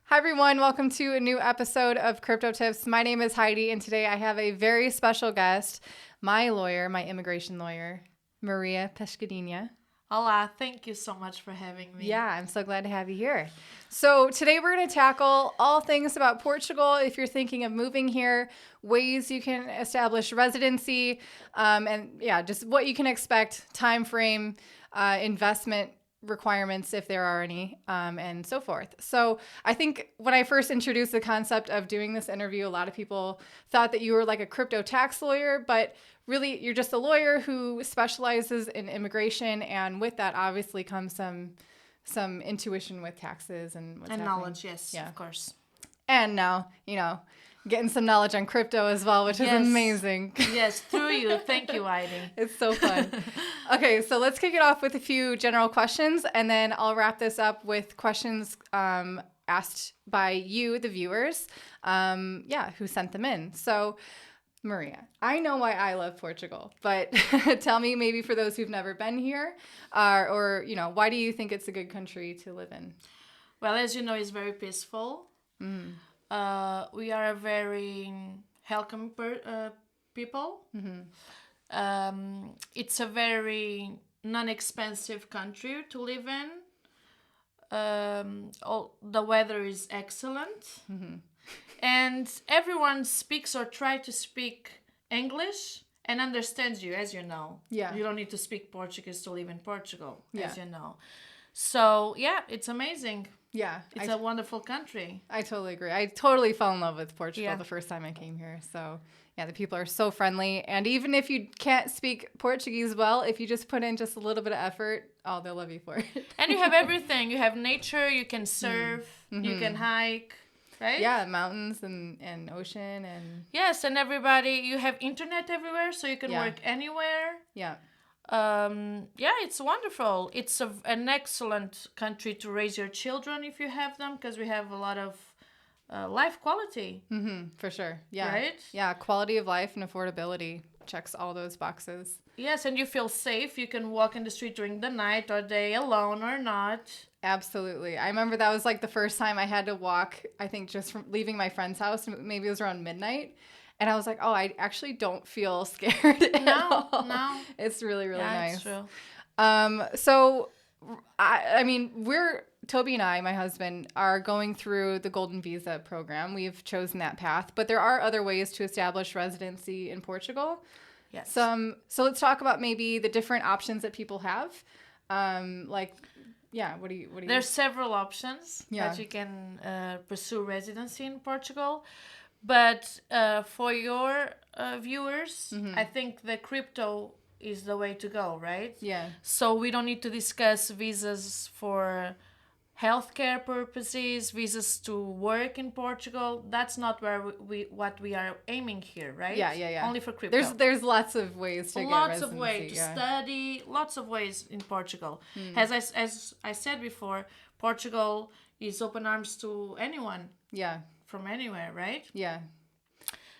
Hi, everyone. Welcome to a new episode of Crypto Tips. My name is Heidi, and today I have a very special guest, my lawyer, my immigration lawyer, Maria Pescadinha. Hola, thank you so much for having me. Yeah, I'm so glad to have you here. So today we're going to tackle all things about Portugal. If you're thinking of moving here, ways you can establish residency, and yeah, just what you can expect, time frame, investment requirements if there are any, and so forth. So I think when I first introduced the concept of doing this interview, a lot of people thought that you were like a crypto tax lawyer, but really you're just a lawyer who specializes in immigration, and with that obviously comes some intuition with taxes and what's and happening. knowledge, yes, Yeah. of course. And now, getting some knowledge on crypto as well, which is amazing. Yes, through you. Thank you, Heidi. It's so fun. Okay, so let's kick it off with a few general questions, and then I'll wrap this up with questions asked by you, the viewers, who sent them in. So, Maria, I know why I love Portugal, but tell me, maybe for those who've never been here, or why do you think it's a good country to live in? Well, as you know, it's very peaceful. We are a very welcome people. It's a very non-expensive country to live in. The weather is excellent. And everyone speaks or tries to speak English and understands you, as you know. Yeah. You don't need to speak Portuguese to live in Portugal, as Yeah. you know. So, yeah, it's amazing. Yeah. It's a wonderful country. I totally agree. I totally fell in love with Portugal Yeah. the first time I came here. So, yeah, the people are so friendly. And even if you can't speak Portuguese well, if you just put in just a little bit of effort, they'll love you for it. And you have everything. You have nature, you can surf, you can hike, right? Yeah, mountains and ocean and... Yes, and everybody, you have internet everywhere, so you can Yeah. work anywhere. Yeah. It's wonderful. It's an excellent country to raise your children if you have them, because we have a lot of life quality. For sure. Yeah. Right? Yeah, quality of life and affordability checks all those boxes. Yes, and you feel safe. You can walk in the street during the night or day alone or not. Absolutely. I remember that was like the first time I had to walk, I think just from leaving my friend's house, maybe it was around midnight. And I was like, I actually don't feel scared at all. No. It's really, really nice. It's true. So, I mean, Toby and I, my husband, are going through the Golden Visa program. We've chosen that path, but there are other ways to establish residency in Portugal. Yes. So let's talk about maybe the different options that people have. What do you? There's several options Yeah. that you can pursue residency in Portugal. But for your viewers, I think the crypto is the way to go, right? Yeah. So we don't need to discuss visas for healthcare purposes, visas to work in Portugal. That's not where what we are aiming here, right? Yeah. Only for crypto. There's lots of ways to get residency. Lots of ways to study, lots of ways in Portugal. As I said before, Portugal is open arms to anyone. Yeah. From anywhere, right? Yeah.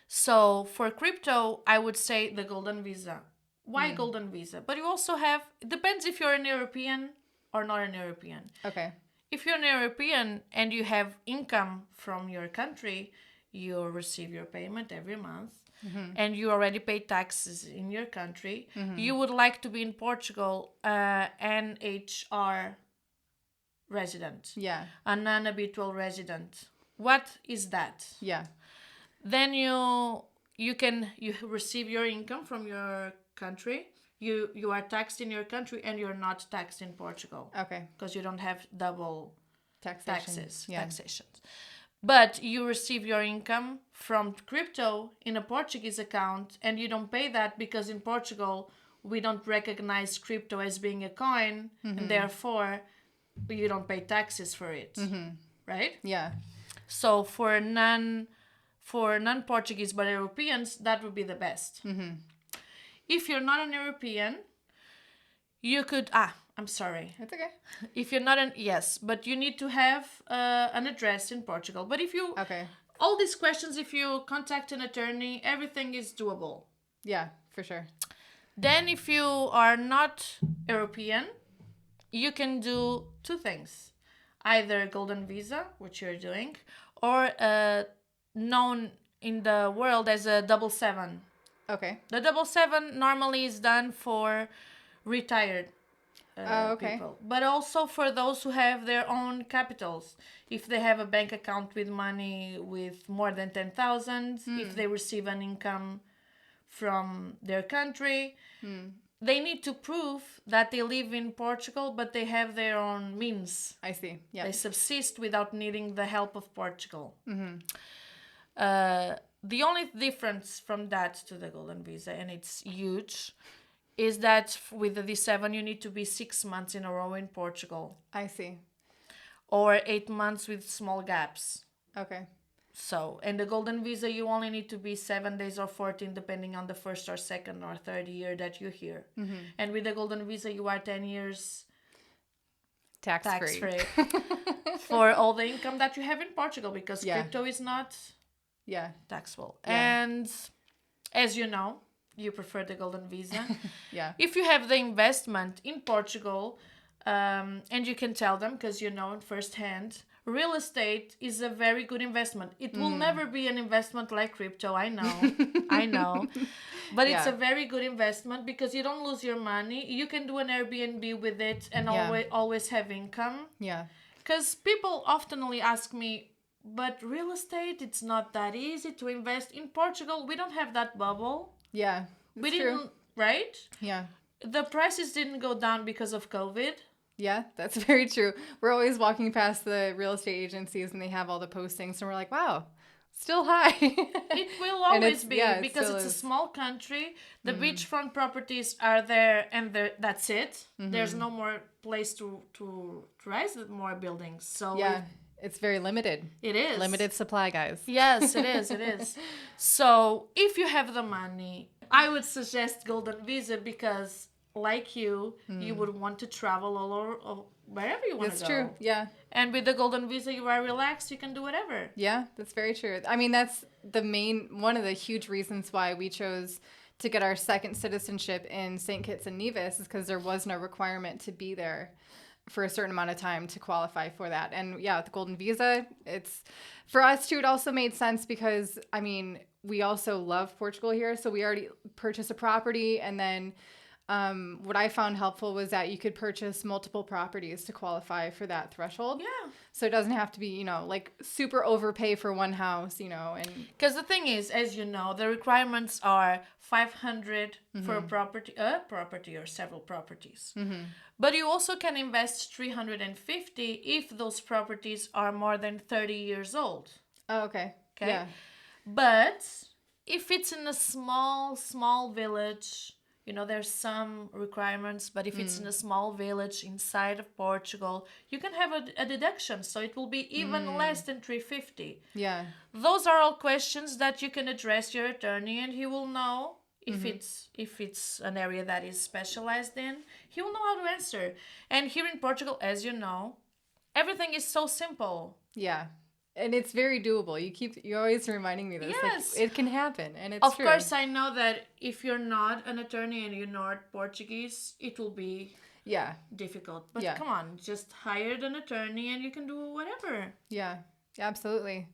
So for crypto, I would say the golden visa. Why golden visa? But you also have, it depends if you're an European or not an European. Okay. If you're an European and you have income from your country, you receive your payment every month and you already pay taxes in your country. You would like to be in Portugal, NHR resident. Yeah. A non-habitual resident. What is that? Yeah. Then you receive your income from your country. You are taxed in your country and you're not taxed in Portugal. Okay. Because you don't have double taxes. Yeah. Taxations. But you receive your income from crypto in a Portuguese account and you don't pay that because in Portugal we don't recognize crypto as being a coin and therefore you don't pay taxes for it. Right? Yeah. So for non-Portuguese but Europeans, that would be the best. If you're not an European, you could... I'm sorry. That's okay. If you're not but you need to have an address in Portugal. But if you... Okay. All these questions, if you contact an attorney, everything is doable. Yeah, for sure. Then if you are not European, you can do two things. either golden visa, which you're doing, or known in the world as a 777. Okay. The 777 normally is done for retired Okay. people, but also for those who have their own capitals. If they have a bank account with money with more than 10,000, if they receive an income from their country, they need to prove that they live in Portugal, but they have their own means. I see. Yeah. They subsist without needing the help of Portugal. The only difference from that to the golden visa, and it's huge, is that with the D7 you need to be 6 months in a row in Portugal, I see. or 8 months with small gaps. Okay. So, and the golden visa you only need to be 7 days or 14, depending on the first or second or third year that you're here. And with the golden visa you are 10 years Tax free. for all the income that you have in Portugal, because crypto is not Yeah. taxable. Yeah. And as you know, you prefer the golden visa. Yeah. If you have the investment in Portugal, and you can tell them because you know it firsthand, real estate is a very good investment. It will never be an investment like crypto, I know. I know. But it's a very good investment because you don't lose your money. You can do an Airbnb with it and always have income. Yeah. Because people oftenly ask me, but real estate, it's not that easy to invest. In Portugal, we don't have that bubble. Yeah. We didn't, right? Yeah. The prices didn't go down because of COVID. Yeah, that's very true. We're always walking past the real estate agencies and they have all the postings and we're like, wow, still high. It will always be because still it's a is. small country. The beachfront properties are there and that's it. There's no more place to rise more buildings. So Yeah, it's very limited. it is. Limited supply, guys. Yes, it is. It is. So if you have the money, I would suggest golden visa because, like you would want to travel all over, wherever you want to That's go. true. Yeah. And with the golden visa, you are relaxed. You can do whatever. Yeah, that's very true. I mean, that's one of the huge reasons why we chose to get our second citizenship in St. Kitts and Nevis is because there was no requirement to be there for a certain amount of time to qualify for that. And yeah, the golden visa, it's for us too. It also made sense because, I mean, we also love Portugal here. So we already purchased a property, and then what I found helpful was that you could purchase multiple properties to qualify for that threshold. Yeah. So it doesn't have to be, like super overpay for one house, and Because the thing is, as you know, the requirements are 500 for a property or several properties. But you also can invest 350 if those properties are more than 30 years old. Oh, okay. Okay. Yeah. But if it's in a small village, there's some requirements, but if it's in a small village inside of Portugal, you can have a deduction. So it will be even less than 350. Yeah. Those are all questions that you can address your attorney, and he will know if it's an area that is specialized in. He will know how to answer. And here in Portugal, as you know, everything is so simple. Yeah. And it's very doable. You're always reminding me this. Yes. Like, it can happen, and it's true. Of course, I know that if you're not an attorney and you're not Portuguese, it will be difficult. But come on, just hire an attorney and you can do whatever. Yeah, absolutely.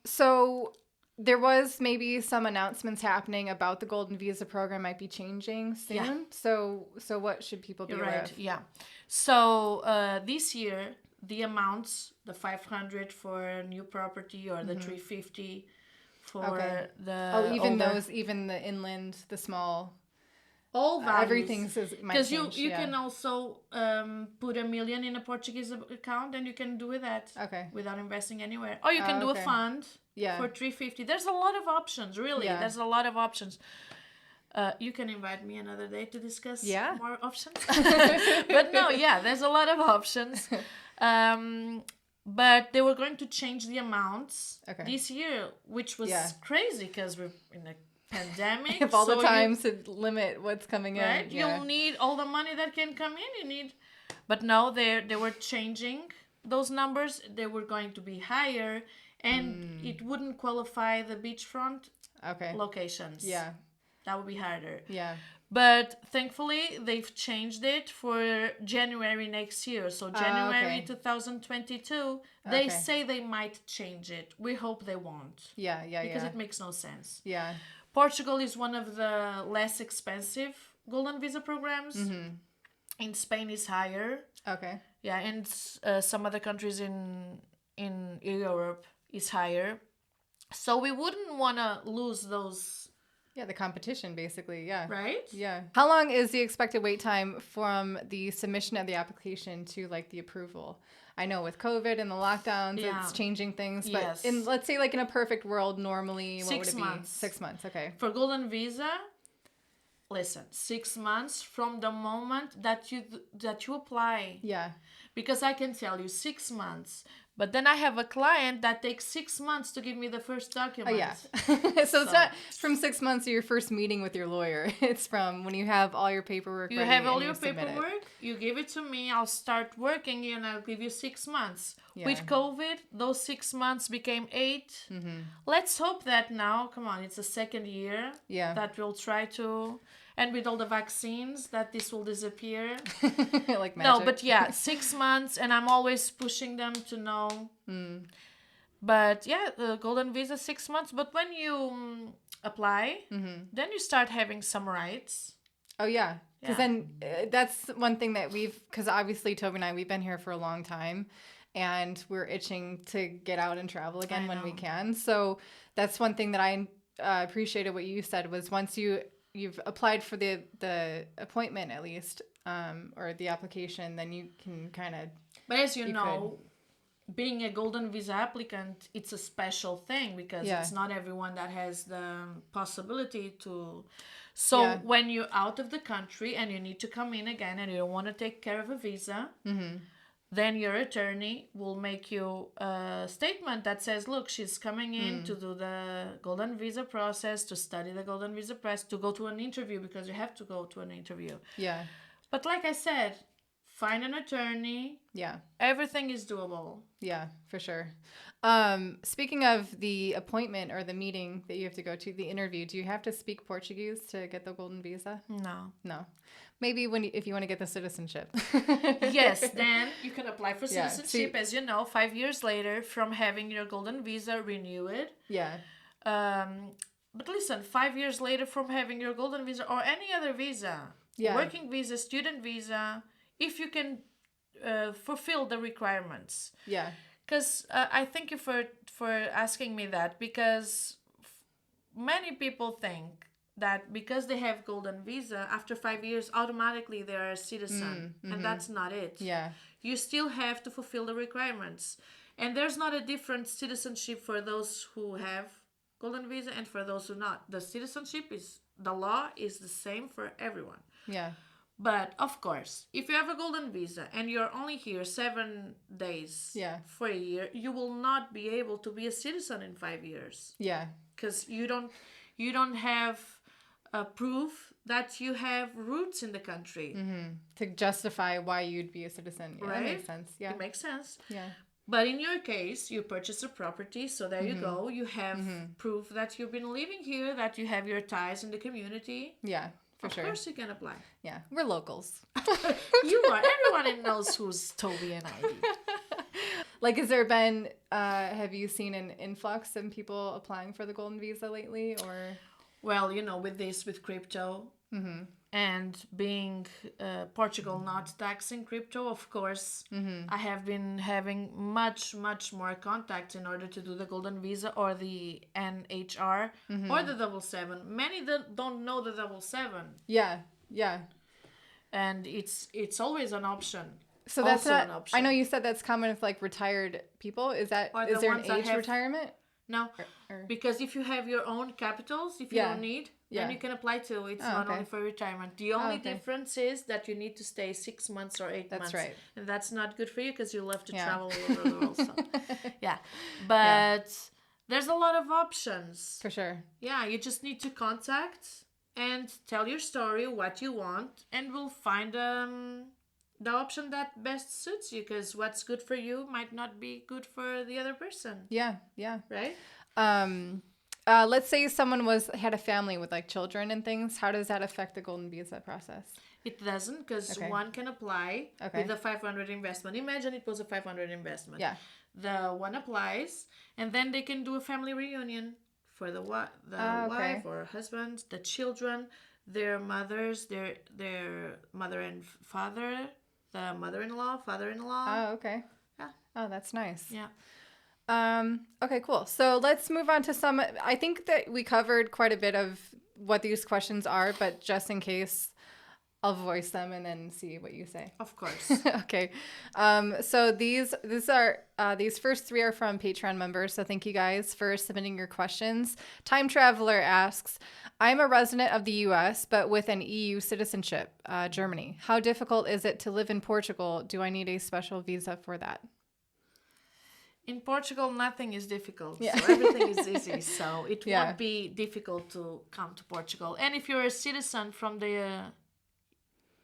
So there was maybe some announcements happening about the Golden Visa program might be changing soon. Yeah. So what should people be aware of? Yeah. So this year, the amounts, the 500 for a new property or the 350 for the even the inland, the small, all values. everything might change. Because you can also put 1 million in a Portuguese account and you can do that without investing anywhere. Or you can do a fund for 350. There's a lot of options, really. Yeah. There's a lot of options. You can invite me another day to discuss more options. But no, there's a lot of options. But they were going to change the amounts this year, which was crazy because we're in a pandemic. If all the times to limit what's coming in. Right? You'll need all the money that can come in. But no, they were changing those numbers. They were going to be higher, and it wouldn't qualify the beachfront locations. Yeah. That would be harder. Yeah. But thankfully, they've changed it for January next year. So January 2022, they say they might change it. We hope they won't. Because it makes no sense. Portugal is one of the less expensive golden visa programs. In Spain is higher. And some other countries in Europe is higher. So we wouldn't want to lose those. The competition, basically, Right? How long is the expected wait time from the submission of the application to, like, the approval? I know with COVID and the lockdowns, it's changing things, but let's say, like, in a perfect world, normally, what would it be? 6 months, okay. For golden visa, listen, 6 months from the moment that you apply. Because I can tell you 6 months. But then I have a client that takes 6 months to give me the first document. So it's not from 6 months of your first meeting with your lawyer. It's from when you have all your paperwork ready. You have all your paperwork, you give it to me, I'll start working and I'll give you 6 months. With COVID, those 6 months became 8. Let's hope that now, come on, it's the second year that we'll try to... And with all the vaccines, that this will disappear. Like magic. No, but 6 months, and I'm always pushing them to know. But the golden visa 6 months. But when you apply, then you start having some rights. Because then that's one thing that because obviously Toby and I, we've been here for a long time. And we're itching to get out and travel again when we can. So that's one thing that I appreciated what you said was once you've applied for the appointment at least, or the application, then you can kind of... But as you know, being a golden visa applicant, it's a special thing because it's not everyone that has the possibility to... So when you're out of the country and you need to come in again and you don't want to take care of a visa... Then your attorney will make you a statement that says, look, she's coming in to do the golden visa process, to study the golden visa process, to go to an interview, because you have to go to an interview. But like I said, find an attorney. Everything is doable. For sure. Speaking of the appointment or the meeting that you have to go to, the interview, do you have to speak Portuguese to get the golden visa? No. Maybe if you want to get the citizenship. Yes, then you can apply for citizenship, as you know, 5 years later from having your golden visa, renew it. But listen, 5 years later from having your golden visa or any other visa, working visa, student visa, if you can fulfill the requirements. Because I thank you for asking me that, because many people think that because they have golden visa, after 5 years, automatically they are a citizen. And that's not it. You still have to fulfill the requirements. And there's not a different citizenship for those who have golden visa and for those who not. The law is the same for everyone. But of course, if you have a golden visa and you're only here 7 days for a year, you will not be able to be a citizen in 5 years. Because you don't have proof that you have roots in the country. To justify why you'd be a citizen. That makes sense. It makes sense. But in your case, you purchase a property, so there you go. You have proof that you've been living here, that you have your ties in the community. For sure. Of course you can apply. We're locals. You are. Everyone knows who's Toby and Ivy. Like, has there been, have you seen an influx in people applying for the golden visa lately, or... Well, with crypto and being Portugal not taxing crypto, of course, I have been having much, much more contacts in order to do the golden visa or the NHR or the 777. Many don't know the 777. And it's always an option. So that's not, an option. I know you said that's common with like retired people. Is there an age retirement? No, because if you have your own capitals, if you don't need, then you can apply too. It's not only for retirement. The only difference is that you need to stay 6 months or 8 months. That's right. And that's not good for you because you love to travel all over the world. So. But there's a lot of options. For sure. Yeah, you just need to contact and tell your story, what you want, and we'll find the option that best suits you, because what's good for you might not be good for the other person. Yeah. Right? let's say someone had a family with like children and things. How does that affect the golden visa process? It doesn't, because Okay. one can apply Okay. with a 500 investment. Imagine it was a 500 investment. Yeah. The one applies, and then they can do a family reunion for the Okay. wife or husband, the children, their mothers, their mother and father, the mother-in-law, father-in-law. Oh, okay. Yeah. Oh, that's nice. Yeah. Okay, cool. So let's move on to some. I think that we covered quite a bit of what these questions are, but just in case, I'll voice them and then see what you say. Of course. Okay. So these first three are from Patreon members. So thank you guys for submitting your questions. Time Traveler asks, I'm a resident of the US, but with an EU citizenship, Germany. How difficult is it to live in Portugal? Do I need a special visa for that? In Portugal, nothing is difficult. Yeah. So everything is easy. So it Yeah. won't be difficult to come to Portugal. And if you're a citizen from the...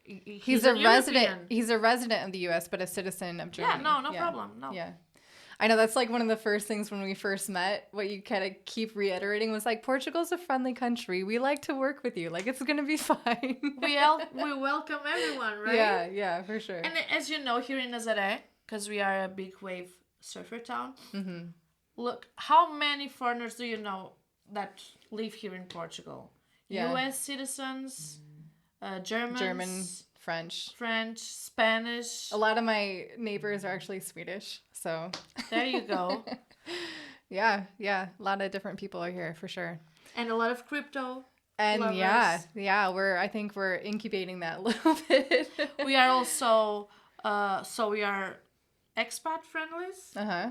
He's a resident. He's a resident of the U.S., but a citizen of Germany. Yeah, no problem. No. Yeah, I know that's like one of the first things when we first met. What you kind of keep reiterating was like, Portugal's a friendly country. We like to work with you. Like it's gonna be fine. We welcome everyone, right? Yeah, yeah, for sure. And as you know, here in Nazaré, because we are a big wave surfer town, look, how many foreigners do you know that live here in Portugal? Yeah. U.S. citizens. Germans, German, French, Spanish. A lot of my neighbors are actually Swedish, so There you go. yeah, a lot of different people are here for sure. And a lot of crypto. And lovers. yeah, I think we're incubating that a little bit. We are also, we are expat friendlies. Uh-huh.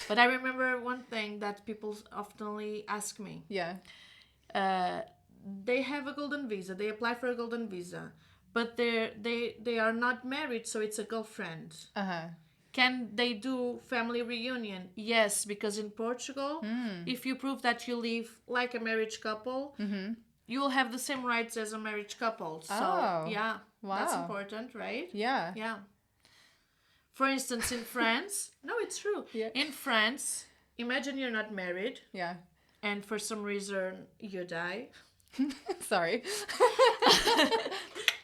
But I remember one thing that people often ask me. Yeah. They have a golden visa. They apply for a golden visa, but they are not married, so it's a girlfriend. Uh-huh. Can they do family reunion? Yes, because in Portugal, if you prove that you live like a marriage couple, you will have the same rights as a marriage couple. So yeah, that's Wow. important, right? Yeah. Yeah. For instance, in France, no, it's true. Yeah. In France, imagine you're not married, Yeah. and for some reason you die. Sorry.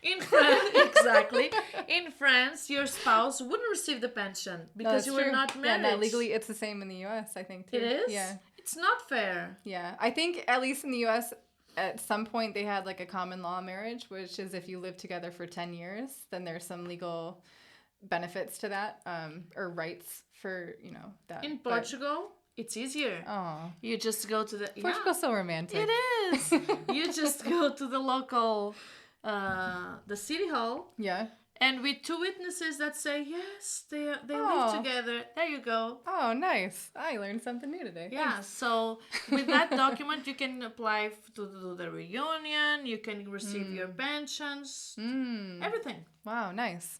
In France, exactly. In France, your spouse wouldn't receive the pension because you were not married. Yeah, no, legally it's the same in the US, I think too. It is? Yeah. It's not fair. Yeah. I think at least in the US at some point they had like a common law marriage, which is if you live together for 10 years, then there's some legal benefits to that, or rights for, that. In Portugal, it's easier. Oh. You just go to the... Portugal's so romantic. It is. You just go to the local, the city hall, Yeah. and with two witnesses that say, yes, they Oh. live together. There you go. Oh, nice. I learned something new today. Yeah, so with that document, you can apply to do the reunion, you can receive your pensions, everything. Wow, nice.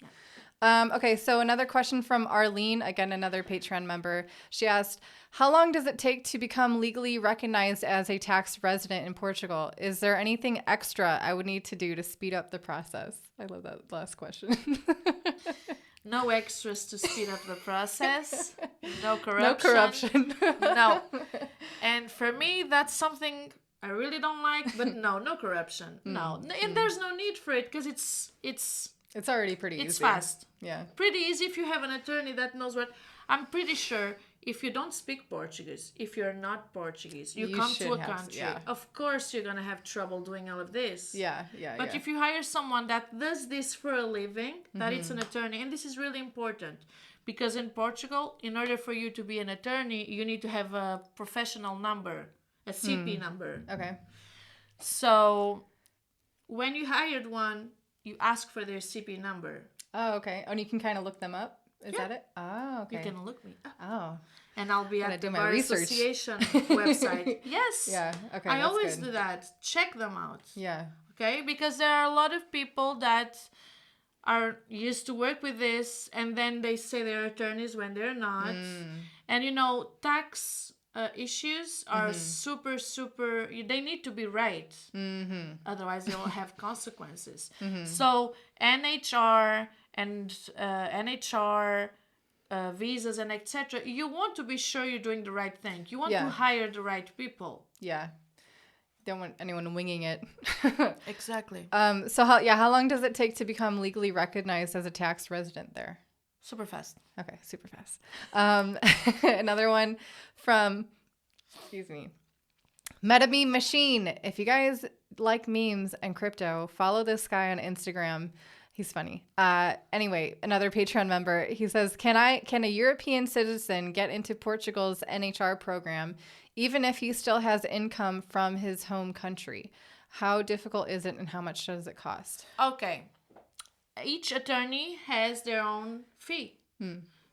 Okay, so another question from Arlene, again, another Patreon member. She asked, how long does it take to become legally recognized as a tax resident in Portugal? Is there anything extra I would need to do to speed up the process? I love that last question. No extras to speed up the process. No corruption. No corruption. No. And for me, that's something I really don't like, but no corruption. No. And there's no need for it because It's already pretty easy. it's fast. Yeah. Pretty easy if you have an attorney that knows what. I'm pretty sure if you don't speak Portuguese, if you're not Portuguese, you come to should a have- country, yeah. of course you're going to have trouble doing all of this. Yeah. But if you hire someone that does this for a living, that it's an attorney, and this is really important because in Portugal, in order for you to be an attorney, you need to have a professional number, a CP number. Okay. So when you hired one, you ask for their CP number. Oh, okay. Oh, and you can kind of look them up? Is Yeah. that it? Oh, okay. You can look me up. Oh. And I'll be Gotta at do the my Bar research. Association website. Yes. Yeah. Okay. I that's always good. do that. Check them out. Yeah. Okay? Because there are a lot of people that are used to work with this and then they say they're attorneys when they're not. And tax issues are super, they need to be right. Otherwise, they will have consequences. So, NHR and NHR visas and etc., you want to be sure you're doing the right thing. You want Yeah. to hire the right people. Yeah. Don't want anyone winging it. Exactly. So how long does it take to become legally recognized as a tax resident there? Super fast. Okay, super fast. Another one from, excuse me, MetaMeme Machine. If you guys like memes and crypto, follow this guy on Instagram. He's funny. Anyway, another Patreon member. He says, "Can a European citizen get into Portugal's NHR program, even if he still has income from his home country? How difficult is it, and how much does it cost?" Okay. Each attorney has their own fee.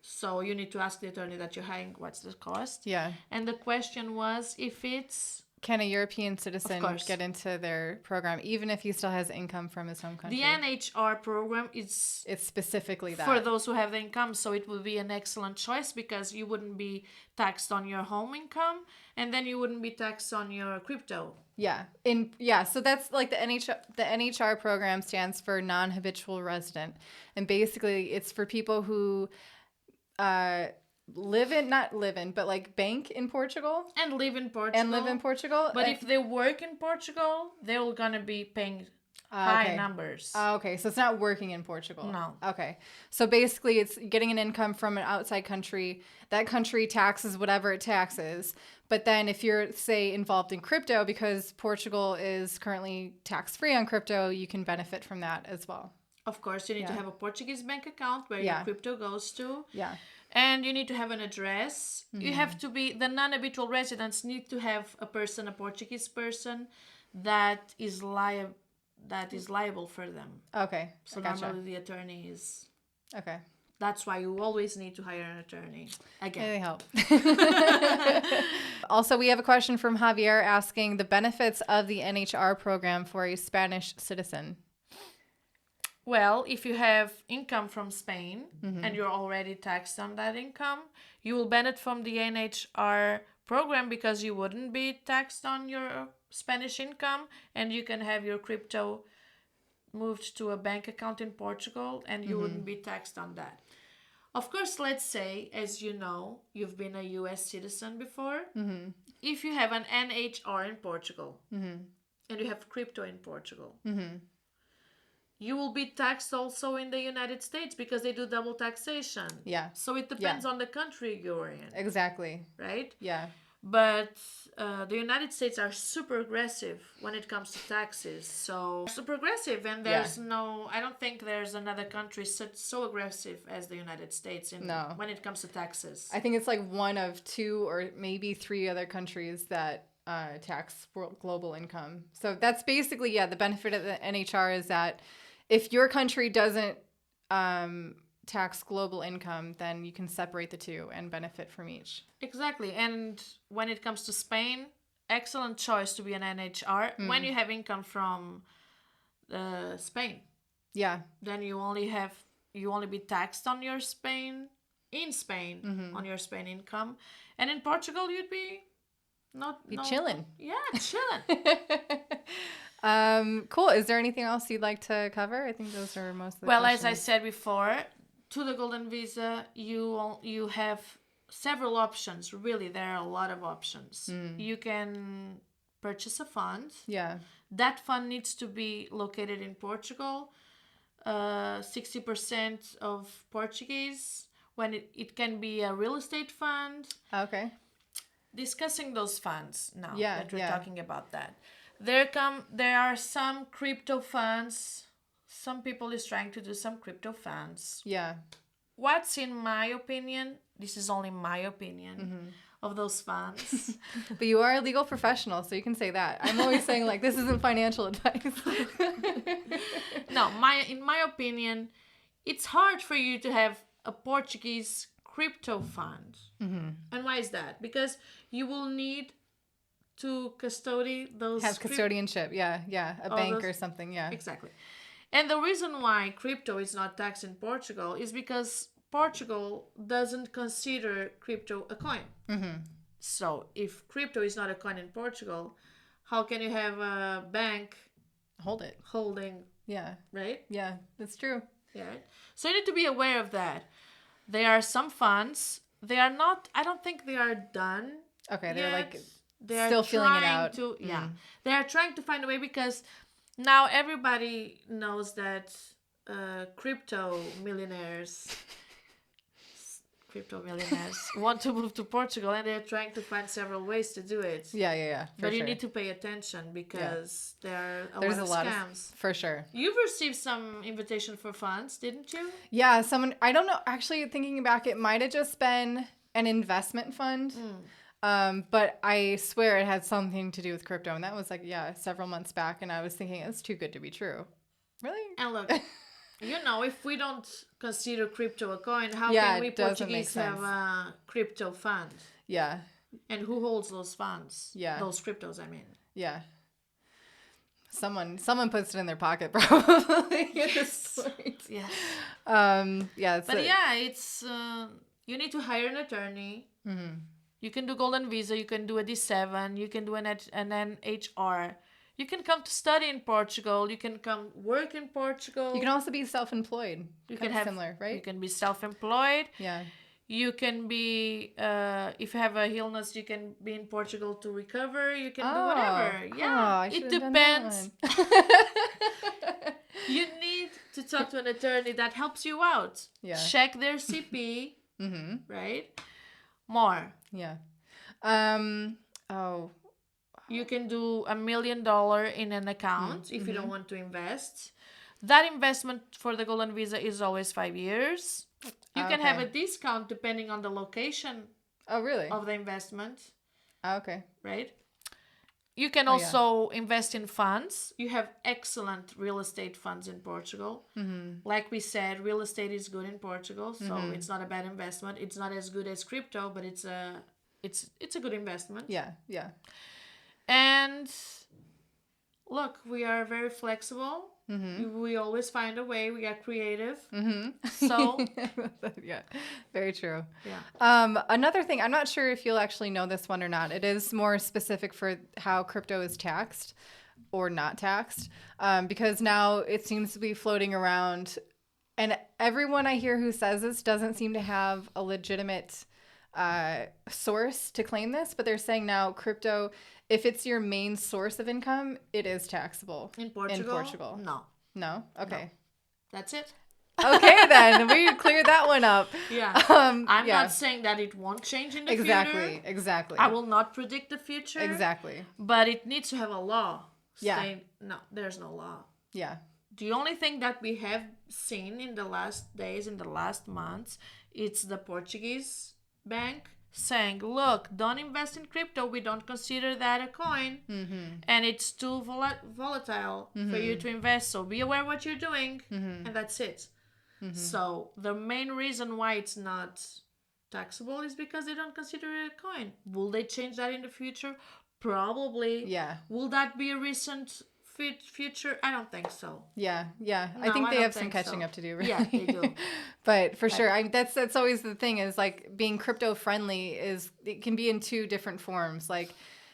So you need to ask the attorney that you're hiring what's the cost. Yeah. And the question was if it's... Can a European citizen Of course. get into their program, even if he still has income from his home country? The NHR program is It's specifically that. for those who have the income, so it would be an excellent choice because you wouldn't be taxed on your home income, and then you wouldn't be taxed on your crypto. Yeah. So that's like the NHR program stands for non-habitual resident. And basically it's for people who but like bank in Portugal And live in Portugal. But if they work in Portugal, they're gonna be paying high numbers. Okay, so it's not working in Portugal. No. Okay. So basically it's getting an income from an outside country. That country taxes whatever it taxes. But then if you're, say, involved in crypto, because Portugal is currently tax-free on crypto, you can benefit from that as well. Of course, you need to have a Portuguese bank account where Yeah. your crypto goes to. Yeah. And you need to have an address. You have to be, the non-habitual residents need to have a Portuguese person that is liable for them. Okay. So Gotcha. normally the attorney is... Okay. That's why you always need to hire an attorney. Again. They help. Also, we have a question from Javier asking the benefits of the NHR program for a Spanish citizen. Well, if you have income from Spain and you're already taxed on that income, you will benefit from the NHR program because you wouldn't be taxed on your Spanish income, and you can have your crypto moved to a bank account in Portugal and you wouldn't be taxed on that. Of course, let's say, as you know, you've been a US citizen before. If you have an NHR in Portugal and you have crypto in Portugal, you will be taxed also in the United States because they do double taxation. Yeah. So it depends on the country you're in. Exactly. Right? Yeah. But the United States are super aggressive when it comes to taxes. So super aggressive, and there's I don't think there's another country so aggressive as the United States when it comes to taxes. I think it's like one of two or maybe three other countries that tax global income. So that's basically, the benefit of the NHR is that if your country doesn't tax global income, then you can separate the two and benefit from each. Exactly. And when it comes to Spain, excellent choice to be an NHR when you have income from Spain. Yeah. Then you only be taxed on your Spain on your Spain income, and in Portugal you'd be chilling. Yeah, chilling. Cool. Is there anything else you'd like to cover? I think those are most of the questions. As I said before, to the Golden Visa, you have several options. Really, there are a lot of options. You can purchase a fund. Yeah. That fund needs to be located in Portugal. 60% of Portuguese. When it can be a real estate fund. Okay. Discussing those funds now that we're yeah. talking about that. There are some crypto funds. Some people is trying to do some crypto funds. Yeah. What's in my opinion, this is only my opinion of those funds. But you are a legal professional, so you can say that. I'm always saying like this isn't financial advice. No, in my opinion, it's hard for you to have a Portuguese crypto fund. And why is that? Because you will need to custody those... Have custodianship, yeah. A bank or something, yeah. Exactly. And the reason why crypto is not taxed in Portugal is because Portugal doesn't consider crypto a coin. So if crypto is not a coin in Portugal, how can you have a bank holding... Yeah. Right? Yeah, that's true. Yeah. So you need to be aware of that. There are some funds. They are not. I don't think they are done. Okay, they're yet. like They are still feeling it trying out. Yeah, they are trying to find a way because now everybody knows that crypto millionaires want to move to Portugal, and they're trying to find several ways to do it. Yeah. But you need to pay attention because there's a lot of scams. For sure. You've received some invitation for funds, didn't you? Yeah, someone, I don't know, actually thinking back, it might have just been an investment fund. But I swear it had something to do with crypto. And that was like, several months back. And I was thinking, it's too good to be true. Really? And look, if we don't consider crypto a coin, how can we Portuguese have a crypto fund? Yeah. And who holds those funds? Yeah. Those cryptos, I mean. Yeah. Someone puts it in their pocket probably at this point. Yeah. It's you need to hire an attorney. You can do Golden Visa, you can do a D7, you can do an NHR. You can come to study in Portugal. You can come work in Portugal. You can also be self-employed. You can have similar, right? You can be self-employed. Yeah. You can be, if you have a illness, you can be in Portugal to recover. You can do whatever. Yeah, it depends. You need to talk to an attorney that helps you out. Yeah. Check their CP. Right? More. Yeah. You can do $1 million in an account if you don't want to invest. That investment for the Golden Visa is always 5 years. You can have a discount depending on the location. Oh, really? Of the investment. Okay. Right? You can also invest in funds. You have excellent real estate funds in Portugal. Like we said, real estate is good in Portugal, so it's not a bad investment. It's not as good as crypto, but it's a good investment. Yeah. And look, we are very flexible. We always find a way. We are creative. So yeah, very true. Yeah. Another thing, I'm not sure if you'll actually know this one or not. It is more specific for how crypto is taxed or not taxed, because now it seems to be floating around, and everyone I hear who says this doesn't seem to have a legitimate source to claim this, but they're saying now crypto, if it's your main source of income, it is taxable. In Portugal? No? Okay. No. That's it. Okay, then. We cleared that one up. Yeah. I'm not saying that it won't change in the future. Exactly. I will not predict the future. Exactly. But it needs to have a law. Yeah. No, there's no law. Yeah. The only thing that we have seen in the last days, in the last months, it's the Portuguese bank saying, look, don't invest in crypto. We don't consider that a coin. And it's too volatile for you to invest. So be aware what you're doing. And that's it. So the main reason why it's not taxable is because they don't consider it a coin. Will they change that in the future? Probably. Yeah. Will that be a recent future? I don't think so. Yeah. No, I think they have some catching up to do, really. Yeah, they do. But for sure, that's always the thing, is like being crypto friendly it can be in two different forms. Like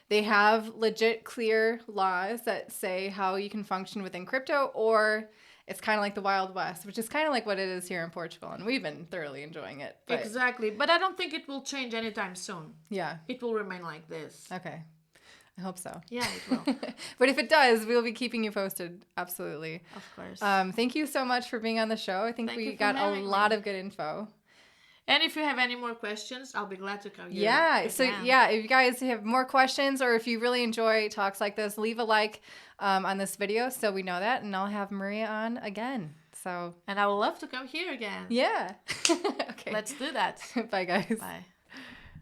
they have legit clear laws that say how you can function within crypto, or it's kind of like the Wild West, which is kind of like what it is here in Portugal, and we've been thoroughly enjoying it. But exactly. But I don't think it will change anytime soon. Yeah. It will remain like this. Okay. I hope so. Yeah, it will. But if it does, we'll be keeping you posted. Absolutely. Of course. Thank you so much for being on the show. I think we got a lot of good info. And if you have any more questions, I'll be glad to come here. Yeah. again. So if you guys have more questions, or if you really enjoy talks like this, leave a like on this video so we know that, and I'll have Maria on again. So. And I would love to come here again. Yeah. Okay. Let's do that. Bye, guys. Bye.